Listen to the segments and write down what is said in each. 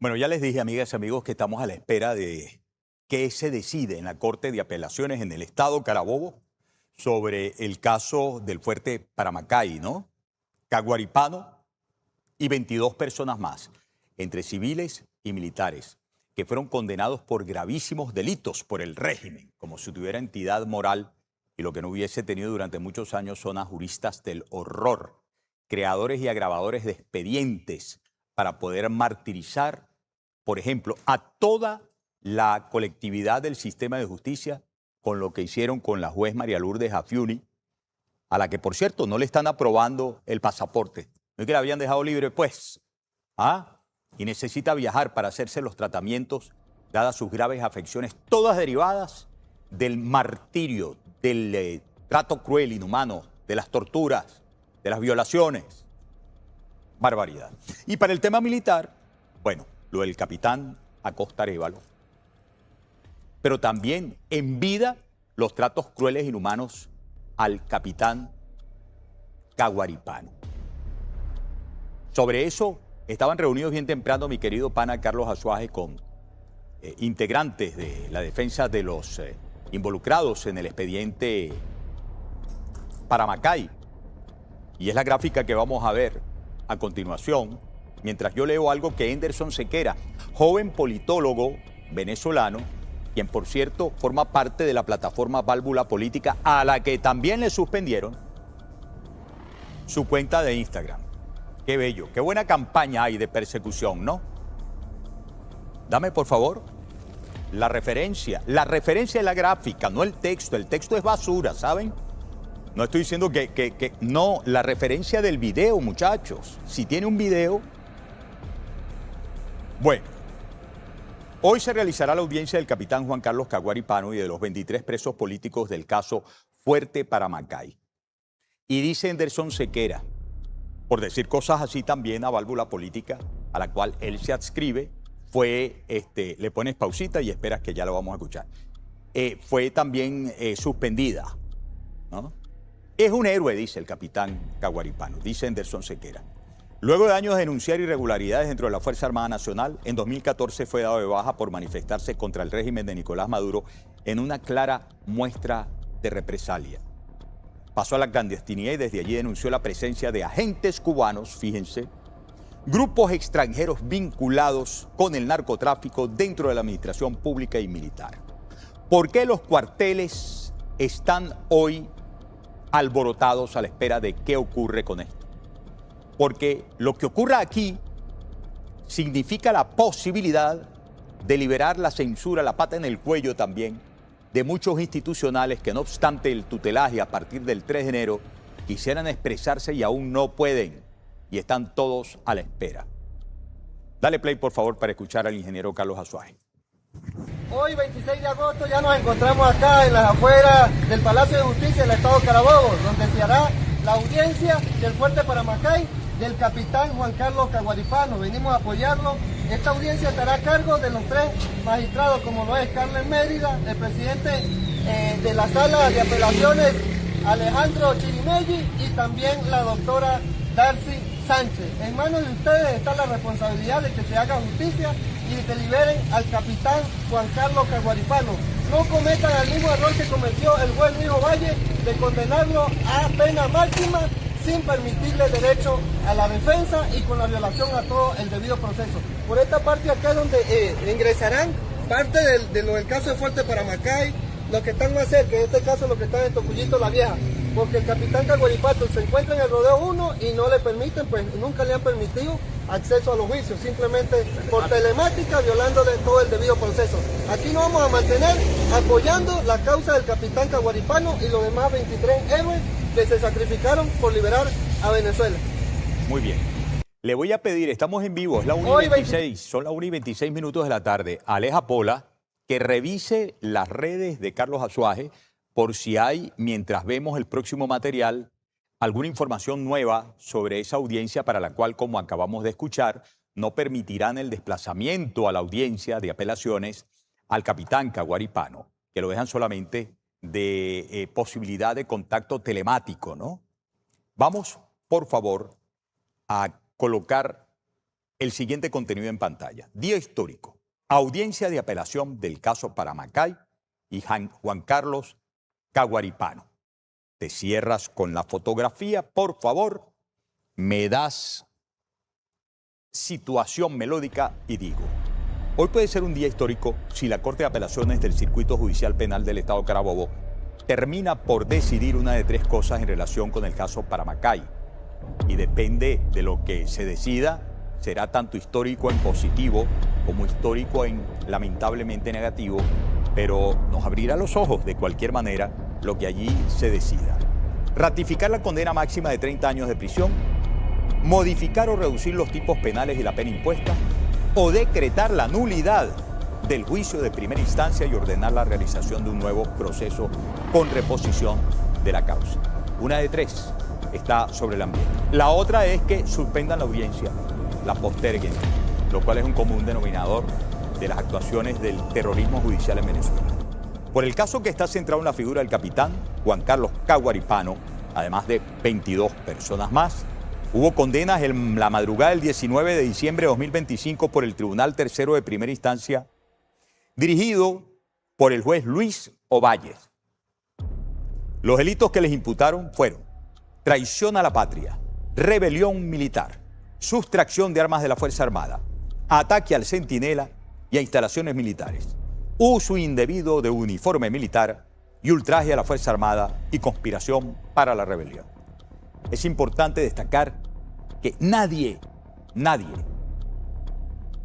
Bueno, ya les dije, amigas y amigos, que estamos a la espera de qué se decide en la Corte de Apelaciones en el Estado Carabobo sobre el caso del fuerte Paramacay, ¿no? Caguaripano y 22 personas más, entre civiles y militares, que fueron condenados por gravísimos delitos por el régimen, como si tuviera entidad moral y lo que no hubiese tenido durante muchos años son a juristas del horror, creadores y agravadores de expedientes para poder martirizar, por ejemplo, a toda la colectividad del sistema de justicia con lo que hicieron con la juez María Lourdes Afiuni, a la que, por cierto, no le están aprobando el pasaporte. No es que la habían dejado libre, pues. Y necesita viajar para hacerse los tratamientos, dadas sus graves afecciones, todas derivadas del martirio, del trato cruel, inhumano, de las torturas, de las violaciones. Barbaridad. Y para el tema militar, bueno, lo del capitán Acosta Arévalo, pero también en vida los tratos crueles e inhumanos al capitán Caguaripano. Sobre eso estaban reunidos bien temprano mi querido pana Carlos Azuaje con integrantes de la defensa de los involucrados en el expediente Paramacay. Y es la gráfica que vamos a ver a continuación, mientras yo leo algo que Henderson Sequera, joven politólogo venezolano, quien por cierto forma parte de la plataforma Válvula Política, a la que también le suspendieron su cuenta de Instagram. Qué bello, qué buena campaña hay de persecución, ¿no? Dame por favor la referencia de la gráfica, no el texto es basura, ¿saben? No estoy diciendo no, la referencia del video, muchachos. Si tiene un video. Bueno, hoy se realizará la audiencia del capitán Juan Carlos Caguaripano y de los 23 presos políticos del caso Fuerte Paramacay. Y dice Henderson Sequera, por decir cosas así también a Válvula Política, a la cual él se adscribe, le pones pausita y esperas que ya lo vamos a escuchar. Fue también suspendida, ¿no? Es un héroe, dice el capitán Caguaripano, dice Henderson Sequera. Luego de años de denunciar irregularidades dentro de la Fuerza Armada Nacional, en 2014 fue dado de baja por manifestarse contra el régimen de Nicolás Maduro en una clara muestra de represalia. Pasó a la clandestinidad y desde allí denunció la presencia de agentes cubanos, fíjense, grupos extranjeros vinculados con el narcotráfico dentro de la administración pública y militar. ¿Por qué los cuarteles están hoy alborotados a la espera de qué ocurre con esto? Porque lo que ocurra aquí significa la posibilidad de liberar la censura, la pata en el cuello también, de muchos institucionales que no obstante el tutelaje a partir del 3 de enero quisieran expresarse y aún no pueden y están todos a la espera. Dale play por favor para escuchar al ingeniero Carlos Azuaje. Hoy, 26 de agosto, ya nos encontramos acá en las afueras del Palacio de Justicia del Estado Carabobo, donde se hará la audiencia del fuerte Paramacay del capitán Juan Carlos Caguaripano. Venimos a apoyarlo. Esta audiencia estará a cargo de los 3 magistrados, como lo es Carles Mérida, el presidente de la Sala de Apelaciones, Alejandro Chirimelli, y también la doctora Darcy Sánchez. En manos de ustedes está la responsabilidad de que se haga justicia y que liberen al capitán Juan Carlos Caguaripano. No cometan el mismo error que cometió el juez Luis Ovalle de condenarlo a pena máxima sin permitirle derecho a la defensa y con la violación a todo el debido proceso. Por esta parte acá es donde ingresarán parte del caso de Fuerte Paramacay, los que están más cerca, en este caso los que están en Tocuyito La Vieja, porque el capitán Caguaripano se encuentra en el rodeo 1 y no le permiten, pues nunca le han permitido acceso a los juicios, simplemente por telemática, violándole todo el debido proceso. Aquí nos vamos a mantener apoyando la causa del capitán Caguaripano y los demás 23 héroes que se sacrificaron por liberar a Venezuela. Muy bien. Le voy a pedir, estamos en vivo, es la 1:26, son las 1:26 minutos de la tarde. Aleja Pola, que revise las redes de Carlos Azuaje por si hay, mientras vemos el próximo material, alguna información nueva sobre esa audiencia para la cual, como acabamos de escuchar, no permitirán el desplazamiento a la audiencia de apelaciones al capitán Caguaripano, que lo dejan solamente de posibilidad de contacto telemático, ¿no? Vamos, por favor, a colocar el siguiente contenido en pantalla. Día histórico. Audiencia de apelación del caso Paramacay y Juan Carlos Caguaripano. Te cierras con la fotografía, por favor. Me das situación melódica y digo, hoy puede ser un día histórico si la Corte de Apelaciones del Circuito Judicial Penal del Estado Carabobo termina por decidir una de tres cosas en relación con el caso Paramacay. Y depende de lo que se decida, será tanto histórico en positivo como histórico en lamentablemente negativo, pero nos abrirá los ojos de cualquier manera lo que allí se decida. Ratificar la condena máxima de 30 años de prisión, modificar o reducir los tipos penales y la pena impuesta, o decretar la nulidad del juicio de primera instancia y ordenar la realización de un nuevo proceso con reposición de la causa. Una de tres está sobre el ambiente. La otra es que suspendan la audiencia, la posterguen, lo cual es un común denominador de las actuaciones del terrorismo judicial en Venezuela. Por el caso que está centrado en la figura del capitán Juan Carlos Caguaripano, además de 22 personas más, hubo condenas en la madrugada del 19 de diciembre de 2025 por el Tribunal Tercero de Primera Instancia, dirigido por el juez Luis Ovalles. Los delitos que les imputaron fueron traición a la patria, rebelión militar, sustracción de armas de la Fuerza Armada, ataque al centinela y a instalaciones militares, uso indebido de uniforme militar y ultraje a la Fuerza Armada y conspiración para la rebelión. Es importante destacar que nadie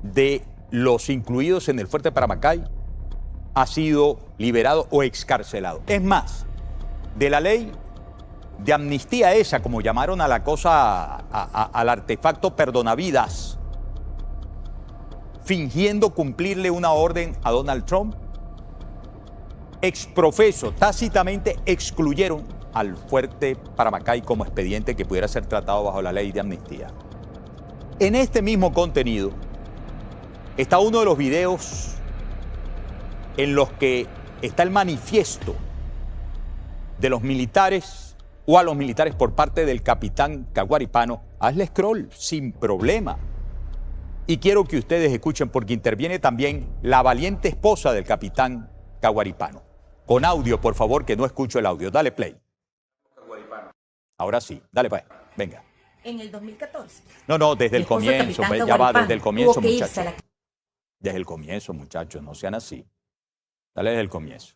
de los incluidos en el Fuerte Paramacay ha sido liberado o excarcelado. Es más, de la ley de amnistía esa, como llamaron a la cosa, al artefacto perdonavidas, fingiendo cumplirle una orden a Donald Trump, exprofeso, tácitamente excluyeron al Fuerte Paramacay como expediente que pudiera ser tratado bajo la ley de amnistía. En este mismo contenido está uno de los videos en los que está el manifiesto de los militares o a los militares por parte del capitán Caguaripano. Hazle scroll sin problema. Y quiero que ustedes escuchen porque interviene también la valiente esposa del capitán Caguaripano. Con audio, por favor, que no escucho el audio. Dale play. Ahora sí, dale pues, venga. En el 2014. No, desde el comienzo, ya va, desde el comienzo, muchachos. Desde el comienzo, muchachos, no sean así. Dale desde el comienzo.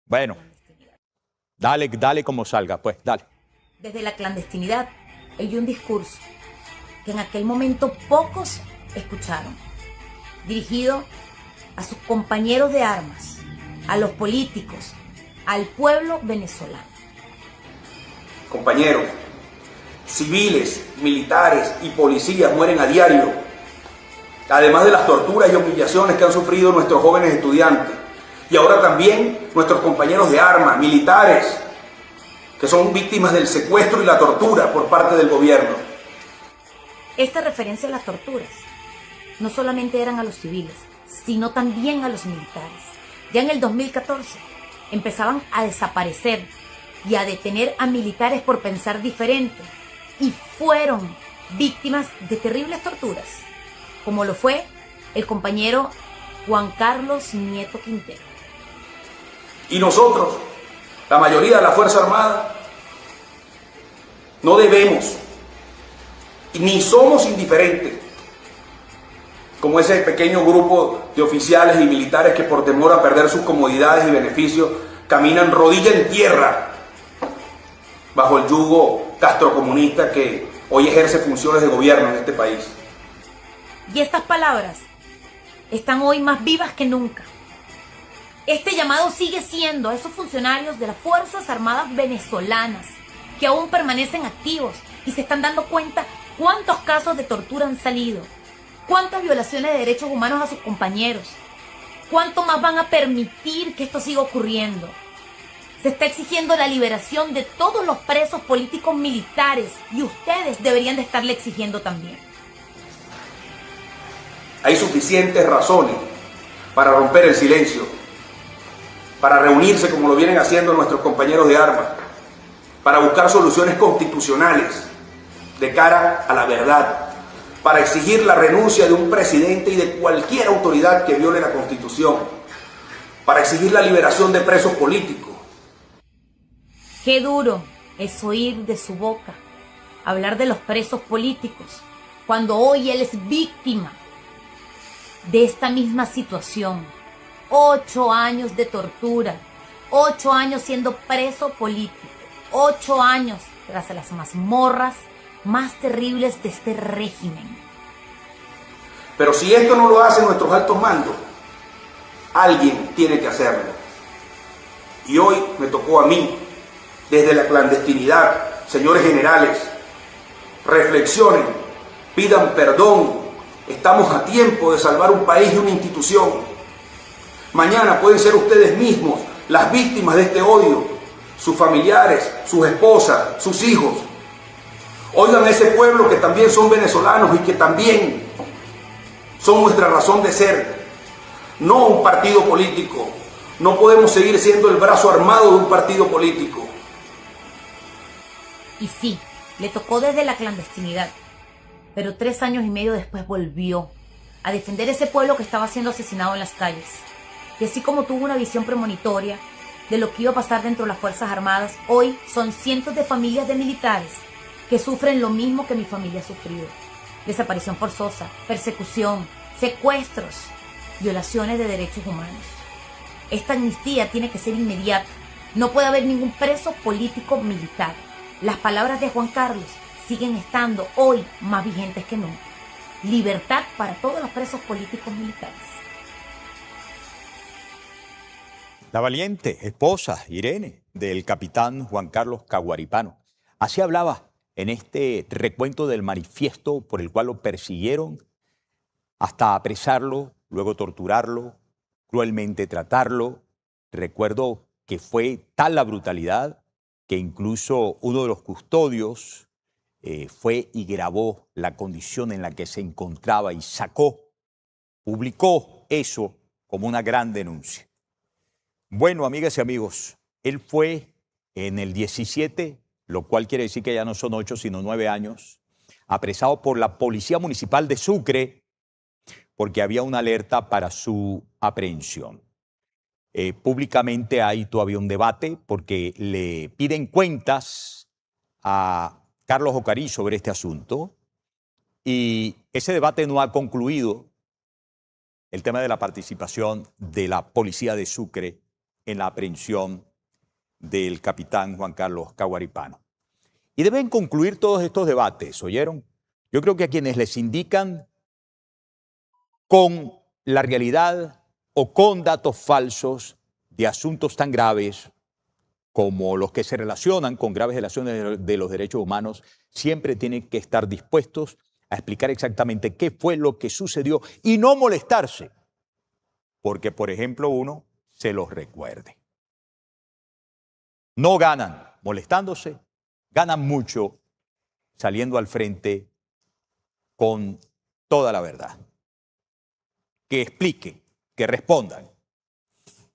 Bueno, dale como salga, pues, dale. Desde la clandestinidad, él dio un discurso que en aquel momento pocos escucharon, dirigido a sus compañeros de armas, a los políticos, al pueblo venezolano. Compañeros, civiles, militares y policías mueren a diario, además de las torturas y humillaciones que han sufrido nuestros jóvenes estudiantes. Y ahora también nuestros compañeros de armas, militares, que son víctimas del secuestro y la tortura por parte del gobierno. Esta referencia a las torturas no solamente eran a los civiles, sino también a los militares. Ya en el 2014 empezaban a desaparecer y a detener a militares por pensar diferente y fueron víctimas de terribles torturas, como lo fue el compañero Juan Carlos Nieto Quintero. Y nosotros, la mayoría de la Fuerza Armada, no debemos, ni somos indiferentes, como ese pequeño grupo de oficiales y militares que por temor a perder sus comodidades y beneficios caminan rodilla en tierra bajo el yugo castrocomunista que hoy ejerce funciones de gobierno en este país. Y estas palabras están hoy más vivas que nunca. Este llamado sigue siendo a esos funcionarios de las Fuerzas Armadas venezolanas que aún permanecen activos y se están dando cuenta cuántos casos de tortura han salido, cuántas violaciones de derechos humanos a sus compañeros, cuánto más van a permitir que esto siga ocurriendo. Se está exigiendo la liberación de todos los presos políticos militares y ustedes deberían de estarle exigiendo también. Hay suficientes razones para romper el silencio, para reunirse como lo vienen haciendo nuestros compañeros de armas, para buscar soluciones constitucionales de cara a la verdad, para exigir la renuncia de un presidente y de cualquier autoridad que viole la Constitución, para exigir la liberación de presos políticos. Qué duro es oír de su boca hablar de los presos políticos, cuando hoy él es víctima de esta misma situación. 8 años de tortura, 8 años siendo preso político, 8 años tras las mazmorras más terribles de este régimen. Pero si esto no lo hacen nuestros altos mandos, alguien tiene que hacerlo. Y hoy me tocó a mí, desde la clandestinidad. Señores generales, reflexionen, pidan perdón. Estamos a tiempo de salvar un país y una institución. Mañana pueden ser ustedes mismos las víctimas de este odio, sus familiares, sus esposas, sus hijos. Oigan a ese pueblo que también son venezolanos y que también son nuestra razón de ser, no un partido político. No podemos seguir siendo el brazo armado de un partido político. Y sí, le tocó desde la clandestinidad, pero 3 años y medio después volvió a defender ese pueblo que estaba siendo asesinado en las calles. Y así como tuvo una visión premonitoria de lo que iba a pasar dentro de las Fuerzas Armadas, hoy son cientos de familias de militares que sufren lo mismo que mi familia ha sufrido. Desaparición forzosa, persecución, secuestros, violaciones de derechos humanos. Esta amnistía tiene que ser inmediata. No puede haber ningún preso político militar. Las palabras de Juan Carlos siguen estando hoy más vigentes que nunca. Libertad para todos los presos políticos militares. La valiente esposa, Irene, del capitán Juan Carlos Caguari Pano. Así hablaba en este recuento del manifiesto por el cual lo persiguieron hasta apresarlo, luego torturarlo, cruelmente tratarlo. Recuerdo que fue tal la brutalidad que incluso uno de los custodios fue y grabó la condición en la que se encontraba y publicó eso como una gran denuncia. Bueno, amigas y amigos, él fue en el 17, lo cual quiere decir que ya no son 8, sino 9 años, apresado por la Policía Municipal de Sucre porque había una alerta para su aprehensión. Públicamente hay todavía un debate porque le piden cuentas a Carlos Ocarí sobre este asunto y ese debate no ha concluido. El tema de la participación de la policía de Sucre en la aprehensión del capitán Juan Carlos Caguari Pano. Y deben concluir todos estos debates, ¿oyeron? Yo creo que a quienes les indican con la realidad o con datos falsos de asuntos tan graves como los que se relacionan con graves violaciones de los derechos humanos, siempre tienen que estar dispuestos a explicar exactamente qué fue lo que sucedió y no molestarse, porque, por ejemplo, uno se los recuerde. No ganan molestándose, ganan mucho saliendo al frente con toda la verdad. Que expliquen, que respondan.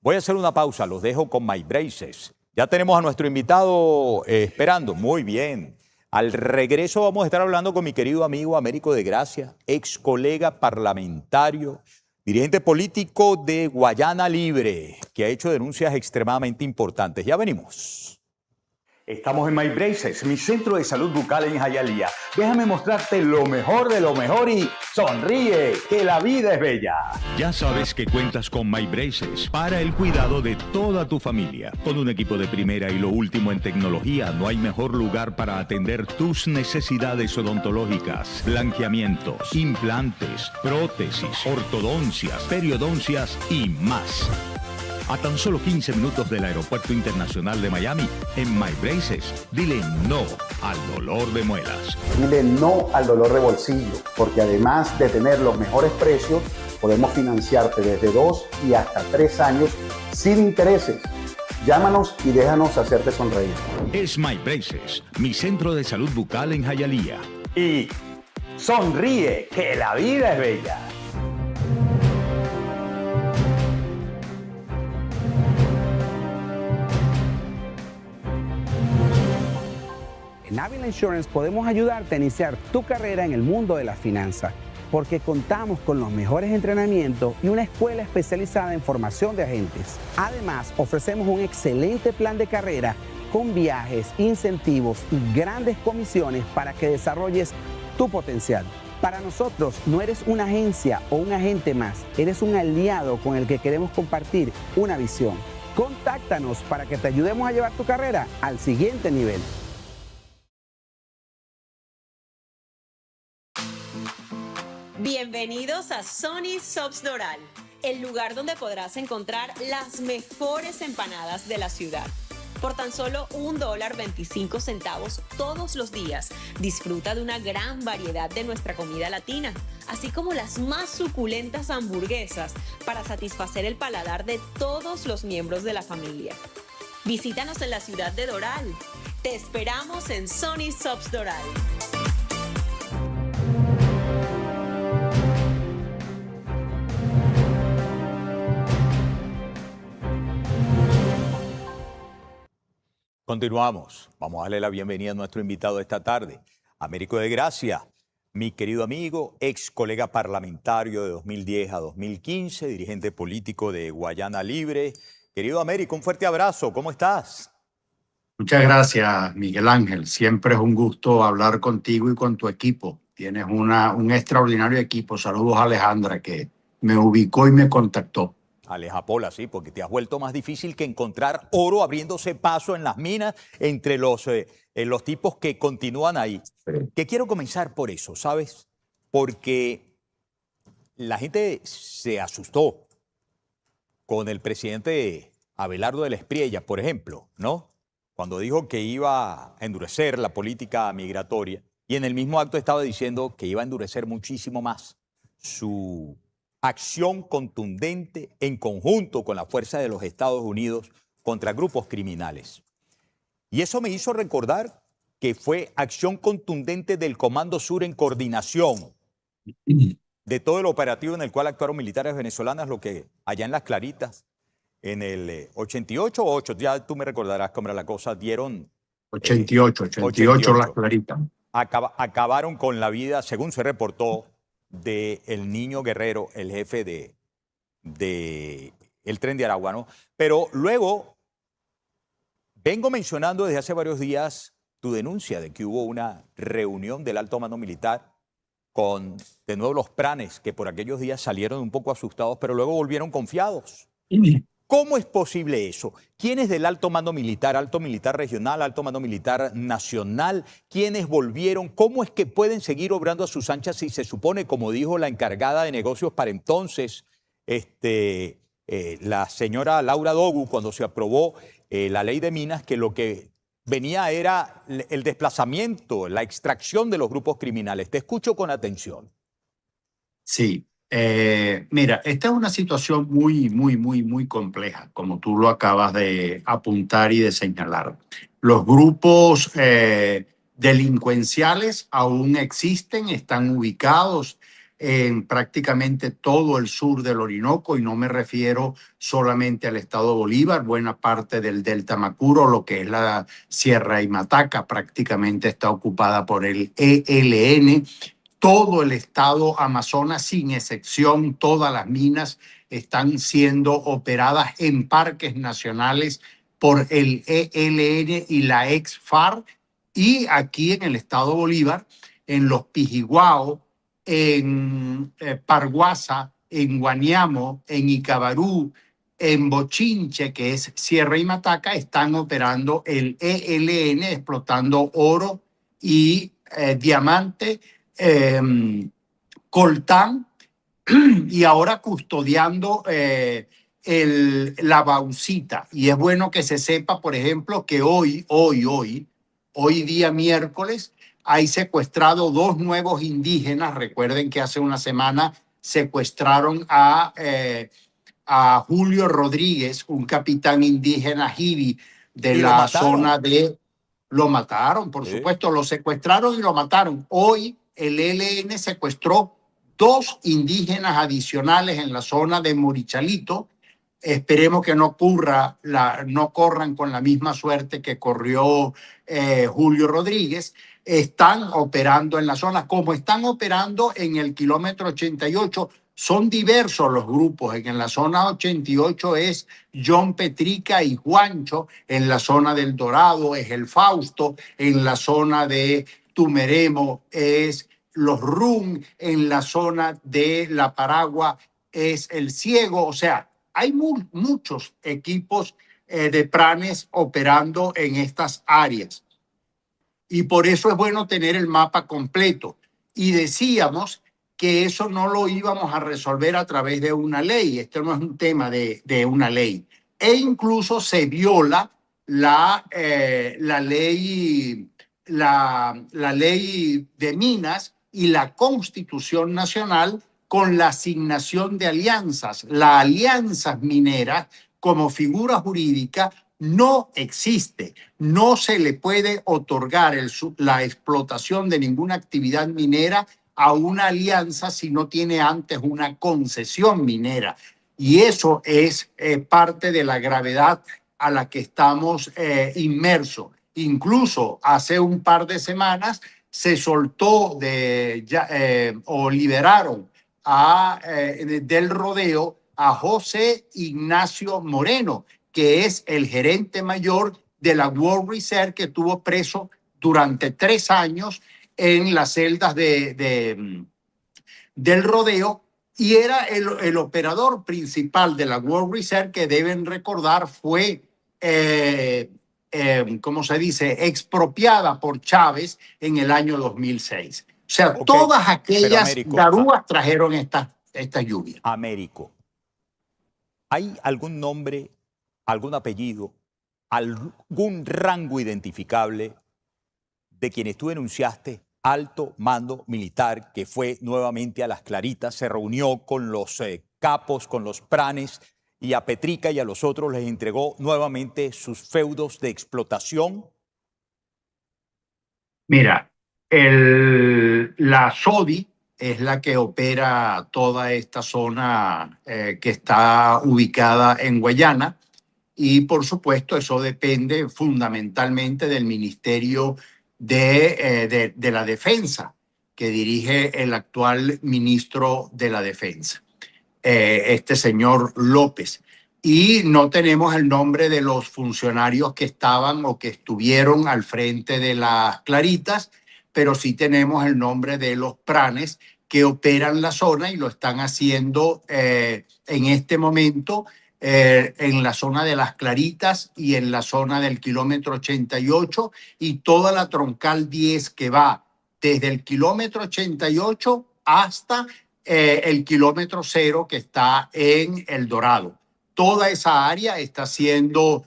Voy a hacer una pausa, los dejo con My Braces. Ya tenemos a nuestro invitado esperando. Muy bien. Al regreso vamos a estar hablando con mi querido amigo Américo de Gracia, ex colega parlamentario, dirigente político de Guayana Libre, que ha hecho denuncias extremadamente importantes. Ya venimos. Estamos en My Braces, mi centro de salud bucal en Hialeah. Déjame mostrarte lo mejor de lo mejor y sonríe, que la vida es bella. Ya sabes que cuentas con My Braces para el cuidado de toda tu familia. Con un equipo de primera y lo último en tecnología, no hay mejor lugar para atender tus necesidades odontológicas, blanqueamientos, implantes, prótesis, ortodoncias, periodoncias y más. A tan solo 15 minutos del Aeropuerto Internacional de Miami, en My Braces, dile no al dolor de muelas. Dile no al dolor de bolsillo, porque además de tener los mejores precios, podemos financiarte desde 2 y hasta 3 años sin intereses. Llámanos y déjanos hacerte sonreír. Es My Braces, mi centro de salud bucal en Hialeah. Y sonríe, que la vida es bella. En En Ávila Insurance podemos ayudarte a iniciar tu carrera en el mundo de la finanza, porque contamos con los mejores entrenamientos y una escuela especializada en formación de agentes. Además, ofrecemos un excelente plan de carrera con viajes, incentivos y grandes comisiones para que desarrolles tu potencial. Para nosotros no eres una agencia o un agente más, eres un aliado con el que queremos compartir una visión. Contáctanos para que te ayudemos a llevar tu carrera al siguiente nivel. Bienvenidos a Sonny Shops Doral, el lugar donde podrás encontrar las mejores empanadas de la ciudad. Por tan solo $1.25 todos los días, disfruta de una gran variedad de nuestra comida latina, así como las más suculentas hamburguesas para satisfacer el paladar de todos los miembros de la familia. Visítanos en la ciudad de Doral. Te esperamos en Sonny Shops Doral. Continuamos. Vamos a darle la bienvenida a nuestro invitado esta tarde, Américo de Gracia, mi querido amigo, ex colega parlamentario de 2010 a 2015, dirigente político de Guayana Libre. Querido Américo, un fuerte abrazo. ¿Cómo estás? Muchas gracias, Miguel Ángel. Siempre es un gusto hablar contigo y con tu equipo. Tienes un extraordinario equipo. Saludos a Alejandra, que me ubicó y me contactó. Aleja Pola, sí, porque te has vuelto más difícil que encontrar oro abriéndose paso en las minas entre los tipos que continúan ahí. Sí. Que quiero comenzar por eso, ¿sabes? Porque la gente se asustó con el presidente Abelardo de la Espriella, por ejemplo, ¿no? Cuando dijo que iba a endurecer la política migratoria y en el mismo acto estaba diciendo que iba a endurecer muchísimo más su acción contundente en conjunto con la fuerza de los Estados Unidos contra grupos criminales. Y eso me hizo recordar que fue acción contundente del Comando Sur en coordinación de todo el operativo en el cual actuaron militares venezolanas, lo que allá en Las Claritas, en el 88 o 8, ya tú me recordarás cómo era la cosa, dieron... 88 Las Claritas. Acabaron con la vida, según se reportó, del niño Guerrero, el jefe de el Tren de Aragua, ¿no? Pero luego vengo mencionando desde hace varios días tu denuncia de que hubo una reunión del alto mando militar con, de nuevo, los pranes, que por aquellos días salieron un poco asustados, pero luego volvieron confiados. ¿Cómo es posible eso? ¿Quiénes del alto mando militar regional, alto mando militar nacional? ¿Quiénes volvieron? ¿Cómo es que pueden seguir obrando a sus anchas si se supone, como dijo la encargada de negocios para entonces, la señora Laura Dogu, cuando se aprobó la ley de minas, que lo que venía era el desplazamiento, la extracción de los grupos criminales? Te escucho con atención. Sí. Mira, esta es una situación muy compleja, como tú lo acabas de apuntar y de señalar. Los grupos delincuenciales aún existen, están ubicados en prácticamente todo el sur del Orinoco, y no me refiero solamente al estado Bolívar, buena parte del Delta Macuro, lo que es la Sierra y Mataca, prácticamente está ocupada por el ELN. Todo el estado Amazonas, sin excepción, todas las minas están siendo operadas en parques nacionales por el ELN y la ex-FARC. Y aquí en el estado Bolívar, en los Pijiguao, en Parguasa, en Guaniamo, en Icabarú, en Bochinche, que es Sierra y Mataca, están operando el ELN, explotando oro y diamante, coltán, y ahora custodiando la bauxita. Y es bueno que se sepa, por ejemplo, que hoy día miércoles, hay secuestrado 2 nuevos indígenas. Recuerden que hace una semana secuestraron a Julio Rodríguez, un capitán indígena jibi de la zona de... Lo mataron, por supuesto, lo secuestraron y lo mataron. Hoy el ELN secuestró 2 indígenas adicionales en la zona de Morichalito, esperemos que no no corran con la misma suerte que corrió Julio Rodríguez, están operando en la zona, como están operando en el kilómetro 88. Son diversos los grupos. En la zona 88 es John Petrica y Juancho, en la zona del Dorado es el Fausto, en la zona de Tumeremo es los Rum, en la zona de La Paragua es el Ciego. O sea, hay muchos equipos de pranes operando en estas áreas. Y por eso es bueno tener el mapa completo. Y decíamos que eso no lo íbamos a resolver a través de una ley. Esto no es un tema de una ley. E incluso se viola la ley de minas y la Constitución Nacional con la asignación de alianzas. Las alianzas mineras como figura jurídica no existe. No se le puede otorgar la explotación de ninguna actividad minera a una alianza si no tiene antes una concesión minera. Y eso es parte de la gravedad a la que estamos inmersos. Incluso hace un par de semanas se soltó o liberaron del rodeo a José Ignacio Moreno, que es el gerente mayor de la World Reserve, que estuvo preso durante 3 años en las celdas del rodeo, y era el operador principal de la World Reserve, que deben recordar fue, ¿cómo se dice?, expropiada por Chávez en el año 2006. O sea, todas aquellas garúas trajeron esta lluvia. Américo, ¿hay algún nombre, algún apellido, algún rango identificable de quienes tú denunciaste, alto mando militar, que fue nuevamente a Las Claritas, se reunió con los capos, con los pranes, y a Petrica y a los otros les entregó nuevamente sus feudos de explotación? Mira, la SODI es la que opera toda esta zona que está ubicada en Guayana, y por supuesto eso depende fundamentalmente del Ministerio de la Defensa, que dirige el actual ministro de la Defensa, este señor López. Y no tenemos el nombre de los funcionarios que estaban o que estuvieron al frente de Las Claritas, pero sí tenemos el nombre de los pranes que operan la zona y lo están haciendo en este momento en la zona de Las Claritas y en la zona del kilómetro 88 y toda la troncal 10 que va desde el kilómetro 88 hasta el kilómetro 0 que está en El Dorado. Toda esa área está siendo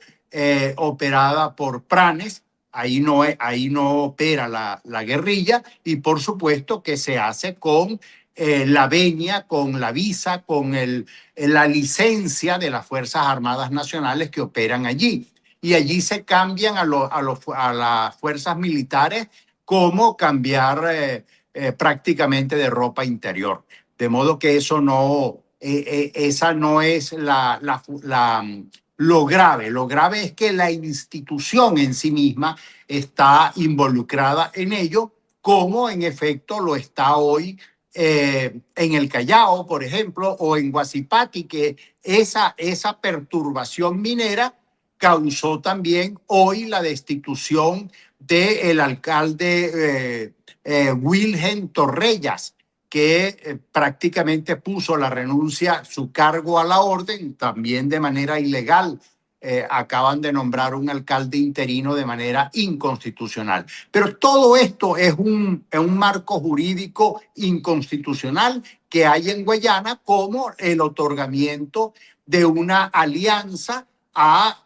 operada por pranes. Ahí no opera la guerrilla, y por supuesto que se hace con la venia, con la visa, con la licencia de las Fuerzas Armadas Nacionales que operan allí. Y allí se cambian a las fuerzas militares como cambiar prácticamente de ropa interior. De modo que eso esa no es lo grave. Lo grave es que la institución en sí misma está involucrada en ello, como en efecto lo está hoy en el Callao, por ejemplo, o en Guasipati, que esa perturbación minera causó también hoy la destitución del alcalde Wilhelm Torrellas, que prácticamente puso la renuncia, su cargo a la orden, también de manera ilegal. Acaban de nombrar un alcalde interino de manera inconstitucional. Pero todo esto es un marco jurídico inconstitucional que hay en Guayana, como el otorgamiento de una alianza a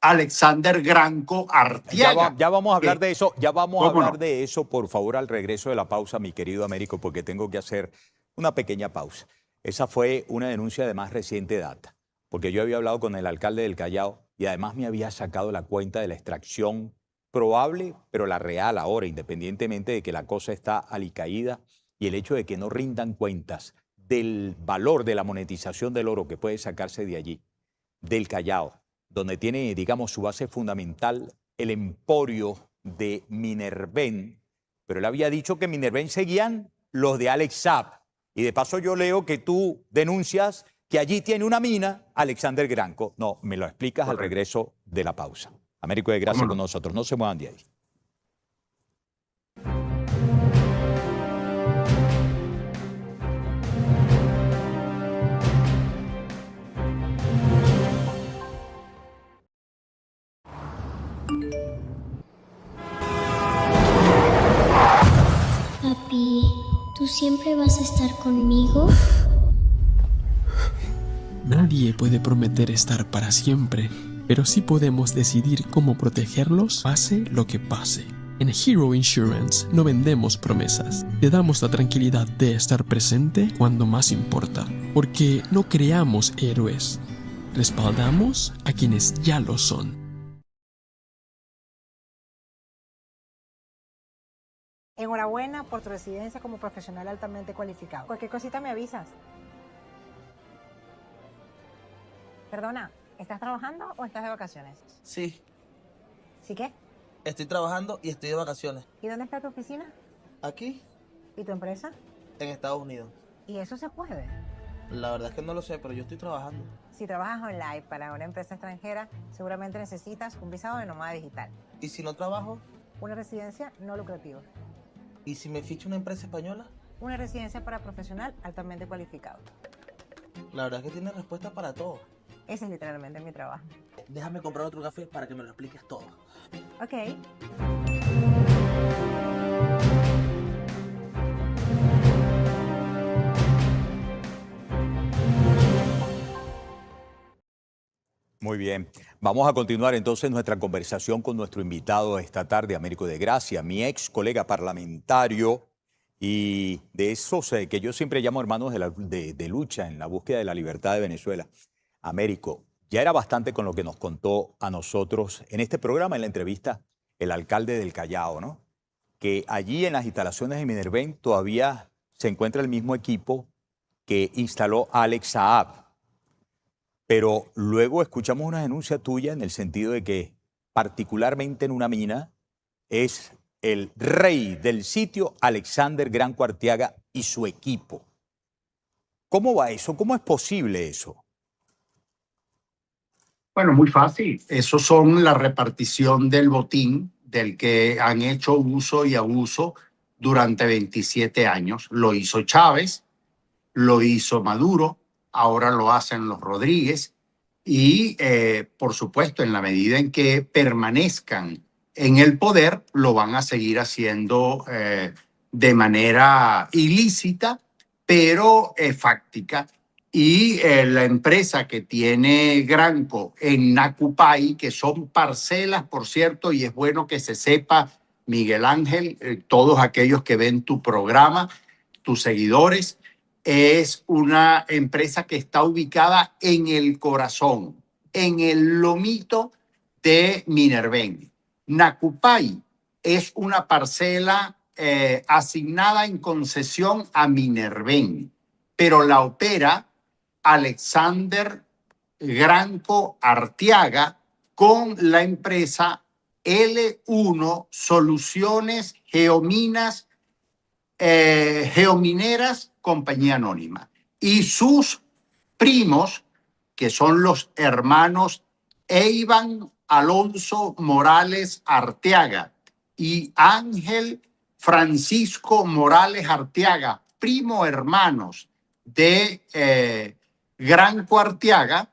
Alexander Granco Arteaga. Ya vamos a hablar de eso, de eso, por favor, al regreso de la pausa, mi querido Américo, porque tengo que hacer una pequeña pausa. Esa fue una denuncia de más reciente data, porque yo había hablado con el alcalde del Callao y además me había sacado la cuenta de la extracción probable, pero la real ahora, independientemente de que la cosa está alicaída, y el hecho de que no rindan cuentas del valor de la monetización del oro que puede sacarse de allí, del Callao, donde tiene, digamos, su base fundamental el emporio de Minerven, pero él había dicho que Minerven seguían los de Alex Saab. Y de paso yo leo que tú denuncias que allí tiene una mina Alexander Granco. No, me lo explicas al regreso de la pausa. Américo de Gracia con nosotros, no se muevan de ahí. Papi, ¿tú siempre vas a estar conmigo? Nadie puede prometer estar para siempre, pero sí podemos decidir cómo protegerlos pase lo que pase. En Hero Insurance no vendemos promesas, te damos la tranquilidad de estar presente cuando más importa, porque no creamos héroes, respaldamos a quienes ya lo son. Enhorabuena por tu residencia como profesional altamente cualificado. Cualquier cosita me avisas. Perdona, ¿estás trabajando o estás de vacaciones? Sí. ¿Sí qué? Estoy trabajando y estoy de vacaciones. ¿Y dónde está tu oficina? ¿Aquí? ¿Y tu empresa? En Estados Unidos. ¿Y eso se puede? La verdad es que no lo sé, pero yo estoy trabajando. Si trabajas online para una empresa extranjera, seguramente necesitas un visado de nómada digital. ¿Y si no trabajo? Una residencia no lucrativa. ¿Y si me ficho una empresa española? Una residencia para profesional altamente cualificado. La verdad es que tiene respuesta para todo. Ese es literalmente mi trabajo. Déjame comprar otro café para que me lo expliques todo. Ok. Muy bien. Vamos a continuar entonces nuestra conversación con nuestro invitado esta tarde, Américo de Gracia, mi ex colega parlamentario y de esos que yo siempre llamo hermanos de lucha en la búsqueda de la libertad de Venezuela. Américo, ya era bastante con lo que nos contó a nosotros en este programa, en la entrevista, el alcalde del Callao, ¿no? Que allí en las instalaciones de Minerven todavía se encuentra el mismo equipo que instaló Alex Saab. Pero luego escuchamos una denuncia tuya en el sentido de que particularmente en una mina es el rey del sitio Alexander Granco Arteaga y su equipo. ¿Cómo va eso? ¿Cómo es posible eso? Bueno, muy fácil. Esos son la repartición del botín del que han hecho uso y abuso durante 27 años. Lo hizo Chávez, lo hizo Maduro, ahora lo hacen los Rodríguez y, por supuesto, en la medida en que permanezcan en el poder, lo van a seguir haciendo de manera ilícita, pero fáctica. Y la empresa que tiene Granco en Nacupay, que son parcelas, por cierto, y es bueno que se sepa, Miguel Ángel, todos aquellos que ven tu programa, tus seguidores, es una empresa que está ubicada en el corazón, en el lomito de Minerven. Nacupay es una parcela asignada en concesión a Minerven, pero la opera Alexander Granco Arteaga con la empresa L1 Soluciones Geominas Geomineras Compañía Anónima y sus primos, que son los hermanos Eivan Alonso Morales Arteaga y Ángel Francisco Morales Arteaga, primo hermanos de Granco Arteaga,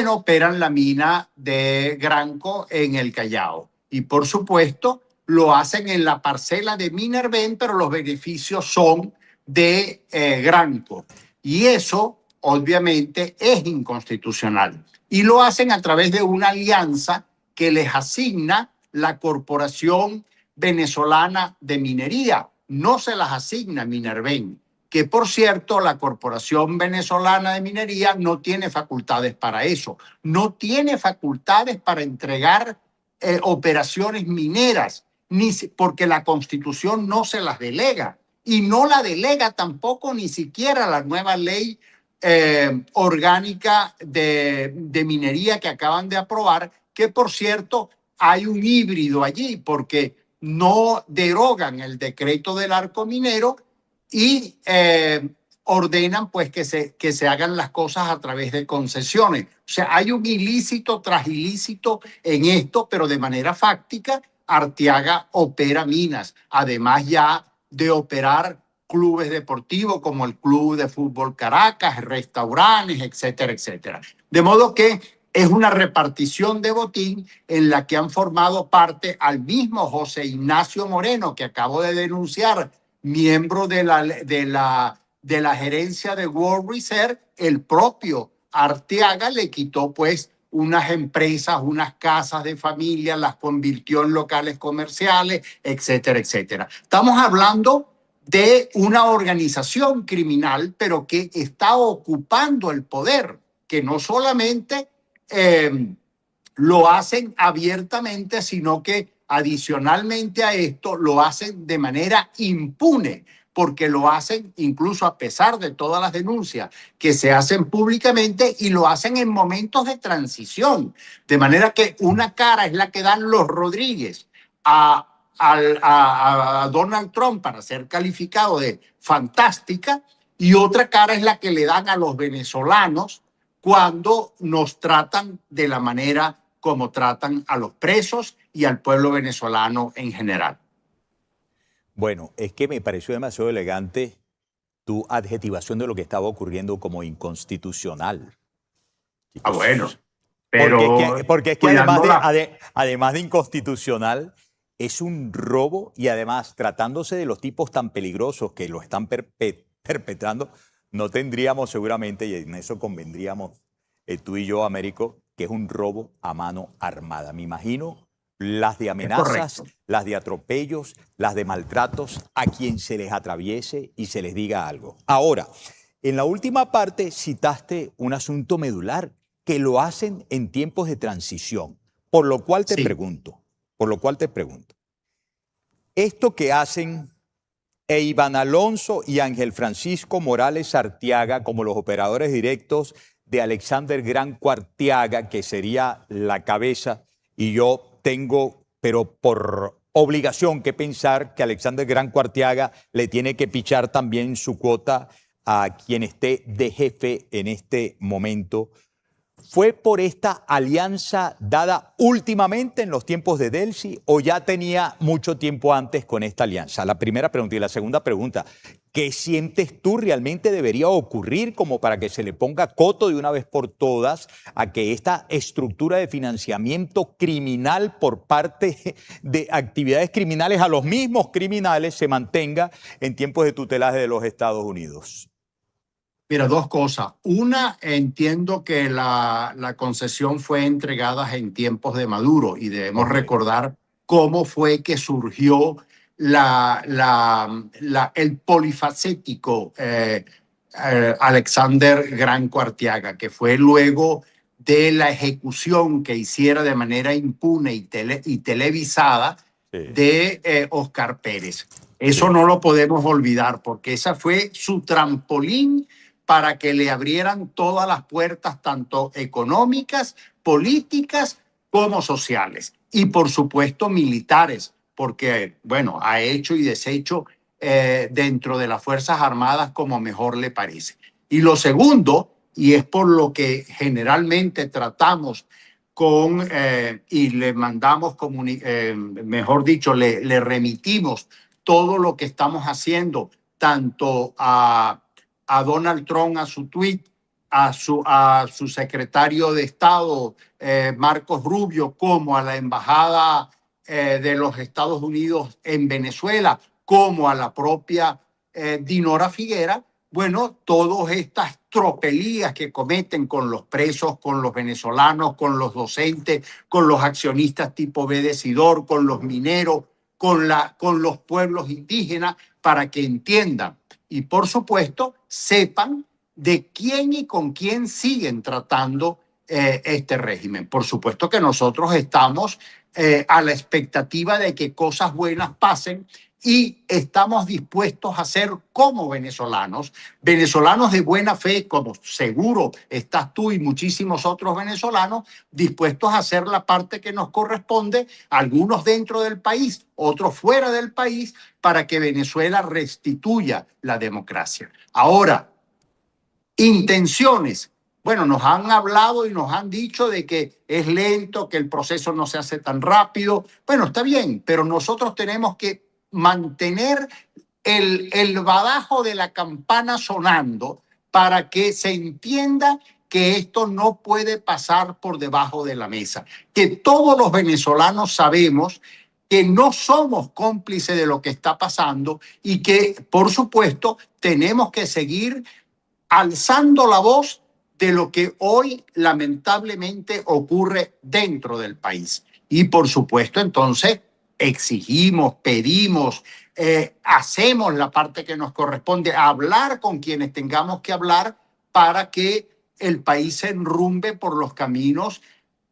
operan la mina de Granco en el Callao. Y por supuesto, lo hacen en la parcela de Minerven, pero los beneficios son de Granco. Y eso, obviamente, es inconstitucional. Y lo hacen a través de una alianza que les asigna la Corporación Venezolana de Minería. No se las asigna Minerven, que por cierto, la Corporación Venezolana de Minería no tiene facultades para eso. No tiene facultades para entregar operaciones mineras, porque la Constitución no se las delega. y no la delega tampoco ni siquiera la nueva ley orgánica de minería que acaban de aprobar, que por cierto hay un híbrido allí porque no derogan el decreto del arco minero y ordenan pues que se hagan las cosas a través de concesiones. O sea, hay un ilícito tras ilícito en esto, pero de manera fáctica Arteaga opera minas, además ya de operar clubes deportivos como el Club de Fútbol Caracas, restaurantes, etcétera, etcétera. De modo que es una repartición de botín en la que han formado parte al mismo José Ignacio Moreno, que acabo de denunciar, miembro de la gerencia de World Reserve. El propio Arteaga le quitó pues unas empresas, unas casas de familia, las convirtió en locales comerciales, etcétera, etcétera. Estamos hablando de una organización criminal, pero que está ocupando el poder, que no solamente lo hacen abiertamente, sino que adicionalmente a esto lo hacen de manera impune, porque lo hacen incluso a pesar de todas las denuncias que se hacen públicamente y lo hacen en momentos de transición. De manera que una cara es la que dan los Rodríguez a Donald Trump para ser calificado de fantástica y otra cara es la que le dan a los venezolanos cuando nos tratan de la manera como tratan a los presos y al pueblo venezolano en general. Bueno, es que me pareció demasiado elegante tu adjetivación de lo que estaba ocurriendo como inconstitucional. Ah, bueno, pero porque es que además de inconstitucional, es un robo y además tratándose de los tipos tan peligrosos que lo están perpetrando, no tendríamos seguramente, y en eso convendríamos tú y yo, Américo, que es un robo a mano armada. Me imagino las de amenazas, las de atropellos, las de maltratos a quien se les atraviese y se les diga algo. Ahora, en la última parte citaste un asunto medular, que lo hacen en tiempos de transición, por lo cual te pregunto, esto que hacen Iván Alonso y Ángel Francisco Morales Arteaga como los operadores directos de Alexander Granco Arteaga, que sería la cabeza, y yo tengo, pero por obligación, que pensar que Alexander Granco Arteaga le tiene que pichar también su cuota a quien esté de jefe en este momento. ¿Fue por esta alianza dada últimamente en los tiempos de Delcy o ya tenía mucho tiempo antes con esta alianza? La primera pregunta. Y la segunda pregunta, ¿qué sientes tú realmente debería ocurrir como para que se le ponga coto de una vez por todas a que esta estructura de financiamiento criminal por parte de actividades criminales a los mismos criminales se mantenga en tiempos de tutelaje de los Estados Unidos? Mira, dos cosas. Una, entiendo que la concesión fue entregada en tiempos de Maduro y debemos recordar cómo fue que surgió el polifacético Alexander Granco Arteaga, que fue luego de la ejecución que hiciera de manera impune y televisada de Oscar Pérez. Eso no lo podemos olvidar porque esa fue su trampolín para que le abrieran todas las puertas, tanto económicas, políticas, como sociales. Y, por supuesto, militares, porque, bueno, ha hecho y deshecho dentro de las Fuerzas Armadas como mejor le parece. Y lo segundo, y es por lo que generalmente tratamos y le mandamos, mejor dicho, le remitimos todo lo que estamos haciendo, tanto a Donald Trump, a su tweet, a su secretario de Estado, Marcos Rubio, como a la Embajada de los Estados Unidos en Venezuela, como a la propia Dinora Figuera. Bueno, todas estas tropelías que cometen con los presos, con los venezolanos, con los docentes, con los accionistas tipo B de Sidor, con los mineros, con los pueblos indígenas, para que entiendan y, por supuesto, sepan de quién y con quién siguen tratando este régimen. Por supuesto que nosotros estamos a la expectativa de que cosas buenas pasen y estamos dispuestos a ser como venezolanos de buena fe, como seguro estás tú y muchísimos otros venezolanos, dispuestos a hacer la parte que nos corresponde, algunos dentro del país, otros fuera del país, para que Venezuela restituya la democracia. Ahora, intenciones. Bueno, nos han hablado y nos han dicho de que es lento, que el proceso no se hace tan rápido. Bueno, está bien, pero nosotros tenemos que mantener el badajo de la campana sonando para que se entienda que esto no puede pasar por debajo de la mesa, que todos los venezolanos sabemos que no somos cómplices de lo que está pasando y que, por supuesto, tenemos que seguir alzando la voz de lo que hoy lamentablemente ocurre dentro del país. Y, por supuesto, entonces, exigimos, pedimos, hacemos la parte que nos corresponde, hablar con quienes tengamos que hablar para que el país se enrumbe por los caminos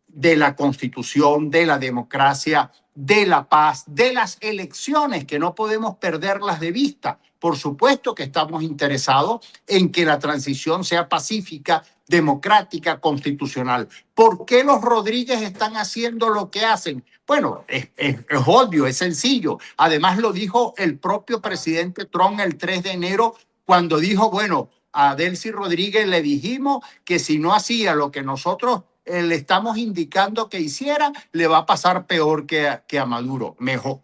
de la Constitución, de la democracia, de la paz, de las elecciones, que no podemos perderlas de vista. Por supuesto que estamos interesados en que la transición sea pacífica, democrática, constitucional. ¿Por qué los Rodríguez están haciendo lo que hacen? Bueno, es obvio, es sencillo. Además lo dijo el propio presidente Trump el 3 de enero cuando dijo, bueno, a Delcy Rodríguez le dijimos que si no hacía lo que nosotros le estamos indicando que hiciera, le va a pasar peor que a Maduro. Mejor,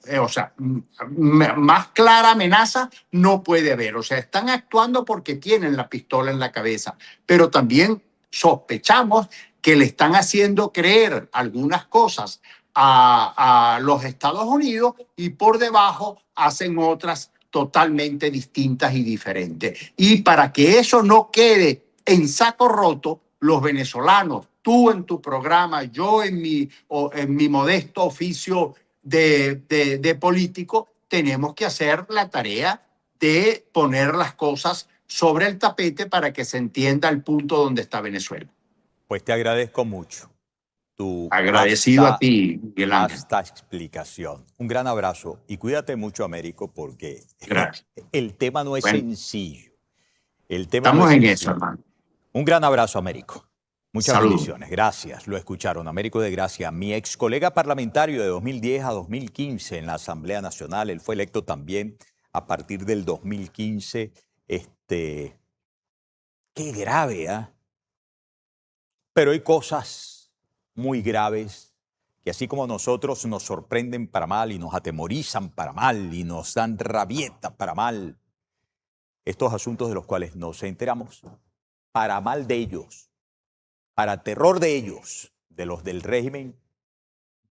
más clara amenaza no puede haber. O sea, están actuando porque tienen la pistola en la cabeza, pero también sospechamos que le están haciendo creer algunas cosas a los Estados Unidos y por debajo hacen otras totalmente distintas y diferentes. Y para que eso no quede en saco roto, los venezolanos, tú en tu programa, yo en mi modesto oficio de político, tenemos que hacer la tarea de poner las cosas sobre el tapete para que se entienda el punto donde está Venezuela. Pues te agradezco mucho tu agradecido a ti, Miguel Ángel. Esta explicación. Un gran abrazo y cuídate mucho, Américo, porque el tema no es sencillo. El tema estamos no es en sencillo. eso, hermano. Un gran abrazo, Américo. Muchas Salud. bendiciones. Gracias. Lo escucharon. Américo de Gracia, mi ex colega parlamentario de 2010 a 2015 en la Asamblea Nacional. Él fue electo también a partir del 2015. Qué grave, ¿ah? Pero hay cosas muy graves que así como nosotros nos sorprenden para mal y nos atemorizan para mal y nos dan rabieta para mal, estos asuntos de los cuales nos enteramos para mal de ellos, para terror de ellos, de los del régimen,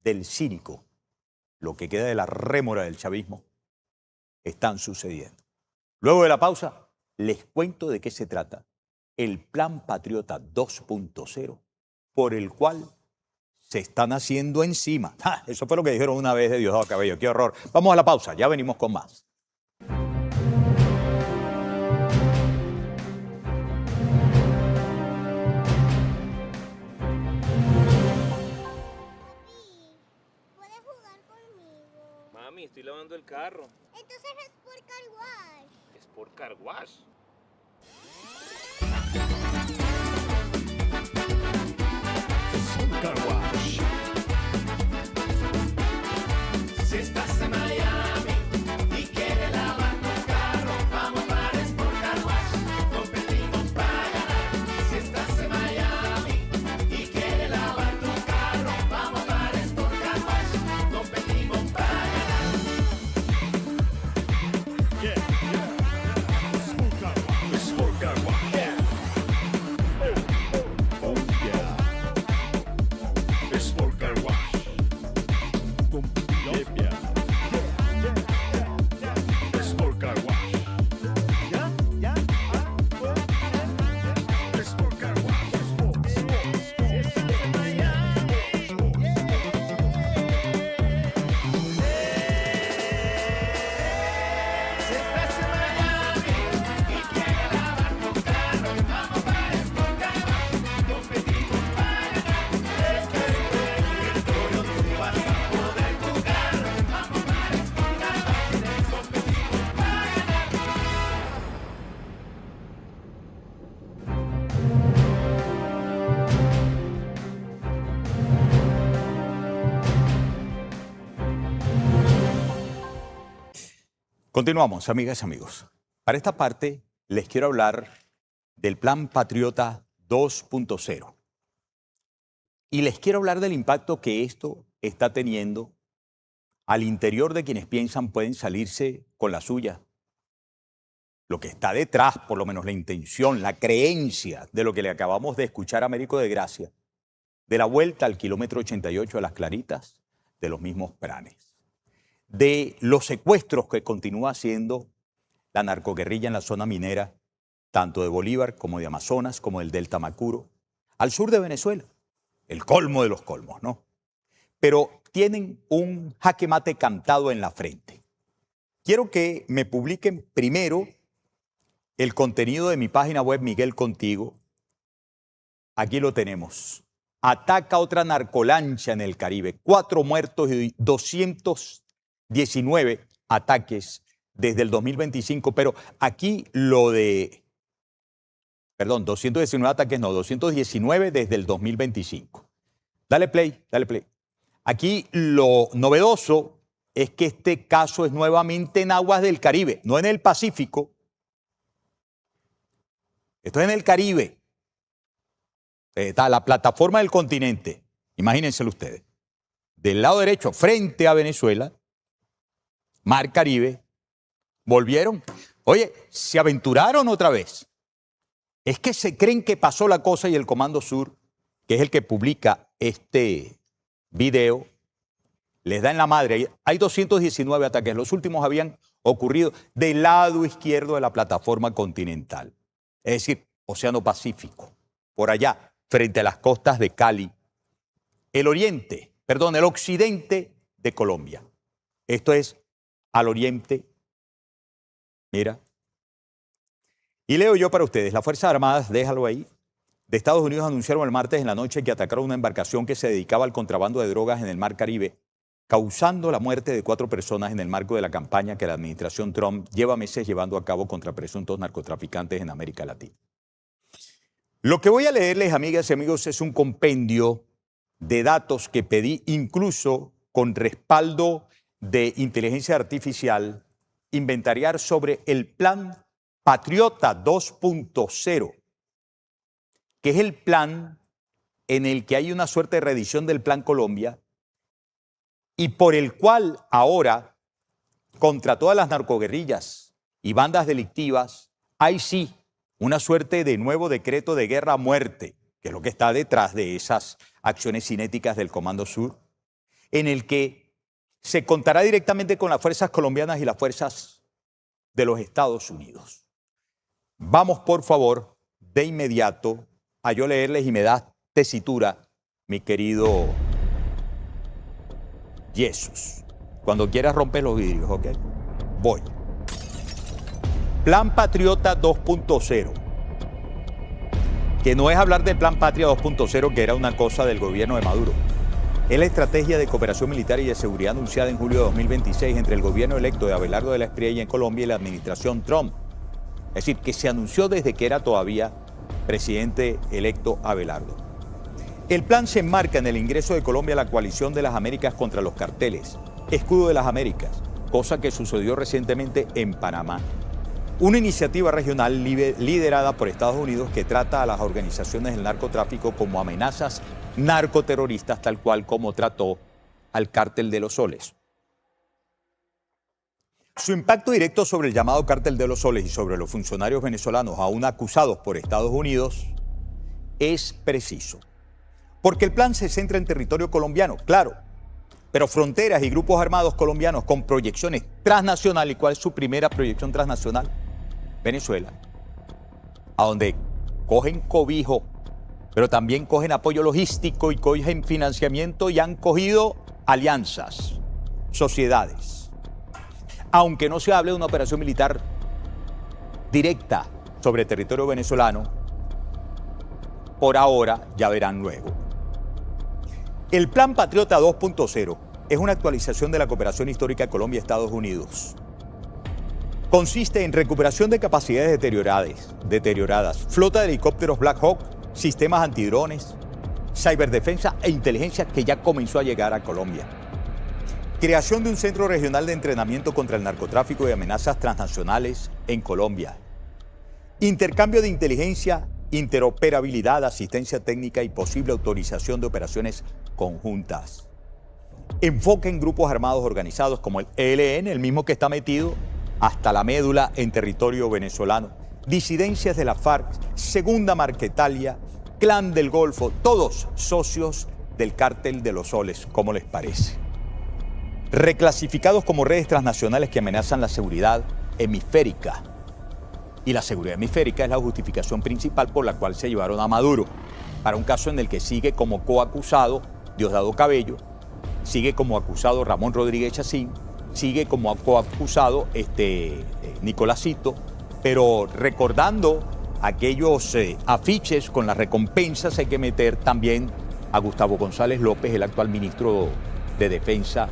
del cínico, lo que queda de la rémora del chavismo, están sucediendo. Luego de la pausa, les cuento de qué se trata el Plan Patriota 2.0, por el cual se están haciendo encima. ¡Ja! Eso fue lo que dijeron una vez de Diosdado Cabello. ¡Qué horror! Vamos a la pausa, ya venimos con más. Mami, estoy lavando el carro. Entonces es por car wash. Es por car wash. Car wash. Si estás en Miami y quieres lavar tu carro, vamos para Sport Car Wash. Competimos para ganar. Si estás en Miami y quieres lavar tu carro, vamos para Sport Car Wash. Competimos para ganar. Yeah. Sport Car Continuamos, amigas y amigos. Para esta parte les quiero hablar del Plan Patriota 2.0. Y les quiero hablar del impacto que esto está teniendo al interior de quienes piensan pueden salirse con la suya. Lo que está detrás, por lo menos la intención, la creencia de lo que le acabamos de escuchar a Américo de Gracia, de la vuelta al kilómetro 88 de Las Claritas, de los mismos planes, de los secuestros que continúa haciendo la narcoguerrilla en la zona minera, tanto de Bolívar como de Amazonas, como del Delta Macuro, al sur de Venezuela. El colmo de los colmos, ¿no? Pero tienen un jaque mate cantado en la frente. Quiero que me publiquen primero el contenido de mi página web Miguel Contigo. Aquí lo tenemos. Ataca otra narcolancha en el Caribe. 4 muertos y 219 ataques desde el 2025. Pero aquí lo de... Perdón, 219 ataques, no, 219 desde el 2025. Dale play, dale play. Aquí lo novedoso es que este caso es nuevamente en aguas del Caribe, no en el Pacífico. Esto es en el Caribe. Está la plataforma del continente. Imagínenselo ustedes. Del lado derecho, frente a Venezuela, Mar Caribe, volvieron. Oye, se aventuraron otra vez. Es que se creen que pasó la cosa y el Comando Sur, que es el que publica este video, les da en la madre. Hay 219 ataques. Los últimos habían ocurrido del lado izquierdo de la plataforma continental. Es decir, Océano Pacífico. Por allá, frente a las costas de Cali. El occidente de Colombia. Esto es al oriente. Mira. Y leo yo para ustedes, las Fuerzas Armadas, déjalo ahí, de Estados Unidos anunciaron el martes en la noche que atacaron una embarcación que se dedicaba al contrabando de drogas en el Mar Caribe, causando la muerte de 4 personas en el marco de la campaña que la administración Trump lleva meses llevando a cabo contra presuntos narcotraficantes en América Latina. Lo que voy a leerles, amigas y amigos, es un compendio de datos que pedí incluso con respaldo de inteligencia artificial, inventariar sobre el Plan Patriota 2.0, que es el plan en el que hay una suerte de reedición del Plan Colombia y por el cual ahora, contra todas las narcoguerrillas y bandas delictivas, hay sí una suerte de nuevo decreto de guerra a muerte, que es lo que está detrás de esas acciones cinéticas del Comando Sur, en el que se contará directamente con las fuerzas colombianas y las fuerzas de los Estados Unidos. Vamos, por favor, de inmediato a yo leerles y me das tesitura, mi querido Jesús. Cuando quieras romper los vidrios, ¿ok? Voy. Plan Patriota 2.0. Que no es hablar del Plan Patria 2.0, que era una cosa del gobierno de Maduro. Es la estrategia de cooperación militar y de seguridad anunciada en julio de 2026 entre el gobierno electo de Abelardo de la Espriella en Colombia y la administración Trump. Es decir, que se anunció desde que era todavía presidente electo Abelardo. El plan se enmarca en el ingreso de Colombia a la coalición de las Américas contra los carteles, Escudo de las Américas, cosa que sucedió recientemente en Panamá. Una iniciativa regional liderada por Estados Unidos que trata a las organizaciones del narcotráfico como amenazas narcoterroristas, tal cual como trató al Cártel de los Soles. Su impacto directo sobre el llamado Cártel de los Soles y sobre los funcionarios venezolanos aún acusados por Estados Unidos es preciso. Porque el plan se centra en territorio colombiano, claro, pero fronteras y grupos armados colombianos con proyecciones transnacionales. ¿Y cuál es su primera proyección transnacional? Venezuela, a donde cogen cobijo, pero también cogen apoyo logístico y cogen financiamiento y han cogido alianzas, sociedades. Aunque no se hable de una operación militar directa sobre territorio venezolano, por ahora ya verán luego. El Plan Patriota 2.0 es una actualización de la cooperación histórica Colombia-Estados Unidos. Consiste en recuperación de capacidades deterioradas, flota de helicópteros Black Hawk, sistemas antidrones, ciberdefensa e inteligencia que ya comenzó a llegar a Colombia. Creación de un centro regional de entrenamiento contra el narcotráfico y amenazas transnacionales en Colombia. Intercambio de inteligencia, interoperabilidad, asistencia técnica y posible autorización de operaciones conjuntas. Enfoque en grupos armados organizados como el ELN, el mismo que está metido hasta la médula en territorio venezolano. Disidencias de la FARC, Segunda Marquetalia, Clan del Golfo, todos socios del Cártel de los Soles, ¿cómo les parece? Reclasificados como redes transnacionales que amenazan la seguridad hemisférica. Y la seguridad hemisférica es la justificación principal por la cual se llevaron a Maduro, para un caso en el que sigue como coacusado Diosdado Cabello, sigue como acusado Ramón Rodríguez Chacín, sigue como coacusado Nicolásito, pero recordando aquellos afiches con las recompensas hay que meter también a Gustavo González López, el actual ministro de Defensa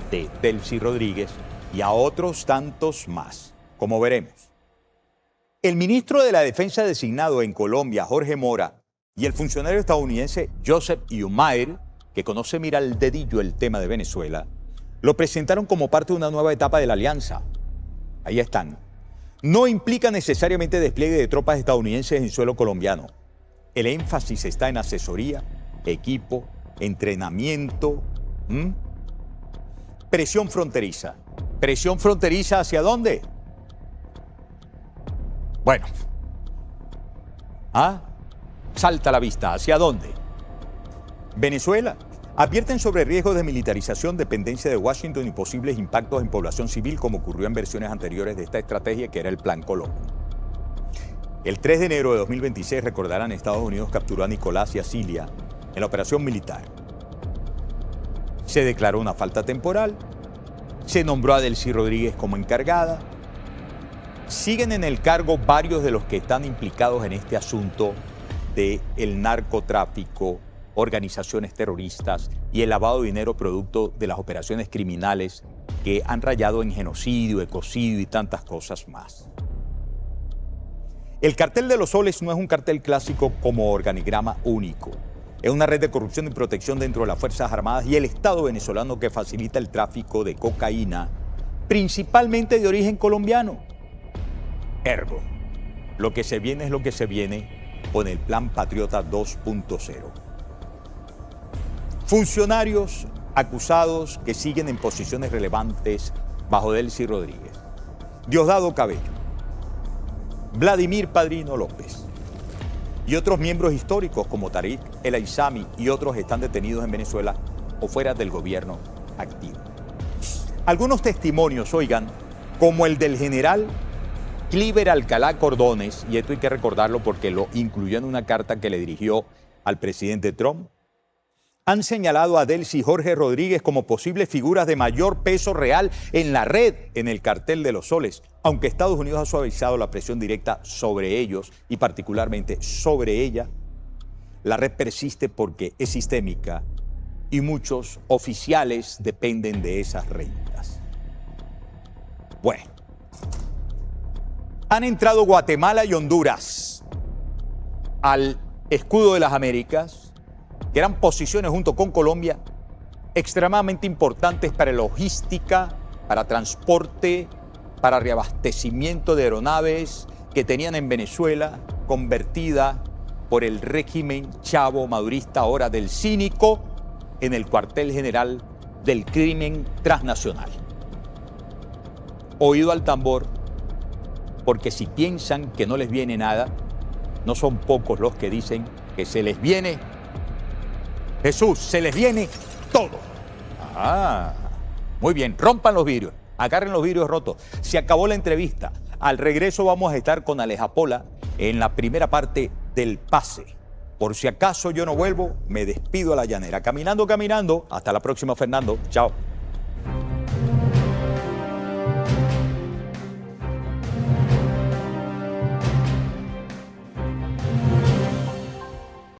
de Delcy Rodríguez, y a otros tantos más, como veremos. El ministro de la Defensa designado en Colombia, Jorge Mora, y el funcionario estadounidense Joseph Umair, que conoce mira el dedillo el tema de Venezuela, lo presentaron como parte de una nueva etapa de la alianza. Ahí están. No implica necesariamente despliegue de tropas estadounidenses en suelo colombiano. El énfasis está en asesoría, equipo, entrenamiento, presión fronteriza. ¿Presión fronteriza hacia dónde? Bueno. Salta a la vista. ¿Hacia dónde? Venezuela. Advierten sobre riesgos de militarización, dependencia de Washington y posibles impactos en población civil, como ocurrió en versiones anteriores de esta estrategia, que era el Plan Colombo. El 3 de enero de 2026, recordarán, Estados Unidos capturó a Nicolás y a Cilia en la operación militar. Se declaró una falta temporal, se nombró a Delcy Rodríguez como encargada. Siguen en el cargo varios de los que están implicados en este asunto del narcotráfico, organizaciones terroristas y el lavado de dinero producto de las operaciones criminales que han rayado en genocidio, ecocidio y tantas cosas más. El Cartel de los Soles no es un cartel clásico como organigrama único. Es una red de corrupción y protección dentro de las Fuerzas Armadas y el Estado venezolano que facilita el tráfico de cocaína, principalmente de origen colombiano. Ergo, lo que se viene es lo que se viene con el Plan Patriota 2.0. Funcionarios acusados que siguen en posiciones relevantes bajo Delcy Rodríguez. Diosdado Cabello, Vladimir Padrino López y otros miembros históricos como Tariq El Aizami y otros están detenidos en Venezuela o fuera del gobierno activo. Algunos testimonios, oigan, como el del general Cliver Alcalá Cordones, y esto hay que recordarlo porque lo incluyó en una carta que le dirigió al presidente Trump, han señalado a Delcy y Jorge Rodríguez como posibles figuras de mayor peso real en la red en el Cartel de los Soles, aunque Estados Unidos ha suavizado la presión directa sobre ellos y particularmente sobre ella. La red persiste porque es sistémica y muchos oficiales dependen de esas rentas. Bueno, han entrado Guatemala y Honduras al escudo de las Américas, que eran posiciones junto con Colombia extremadamente importantes para logística, para transporte, para reabastecimiento de aeronaves que tenían en Venezuela, convertida por el régimen chavo madurista, ahora del cínico, en el cuartel general del crimen transnacional. Oído al tambor, porque si piensan que no les viene nada, no son pocos los que dicen que se les viene, Jesús, se les viene todo. Muy bien, rompan los vidrios, agarren los vidrios rotos. Se acabó la entrevista. Al regreso vamos a estar con Aleja Pola en la primera parte del pase. Por si acaso yo no vuelvo, me despido a la llanera. Caminando, caminando. Hasta la próxima, Fernando. Chao.